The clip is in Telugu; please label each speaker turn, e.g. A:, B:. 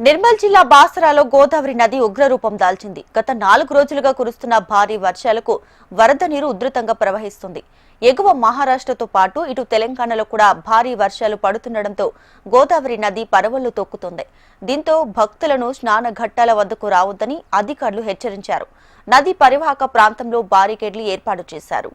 A: నిర్మల్ జిల్లా బాసరాలో గోదావరి నది ఉగ్రరూపం దాల్చింది. గత 4 రోజులుగా కురుస్తున్న భారీ వర్షాలకు వరద నీరు ఉధృతంగా ప్రవహిస్తుంది. ఎగువ మహారాష్ట్రతో పాటు ఇటు తెలంగాణలో కూడా భారీ వర్షాలు పడుతుండటంతో గోదావరి నది పరవళ్లు తొక్కుతోంది. దీంతో భక్తులను స్నాన ఘట్టాల వద్దకు రావొద్దని అధికారులు హెచ్చరించారు. నది పరివాహక ప్రాంతంలో బారికేడ్లు ఏర్పాటు చేశారు.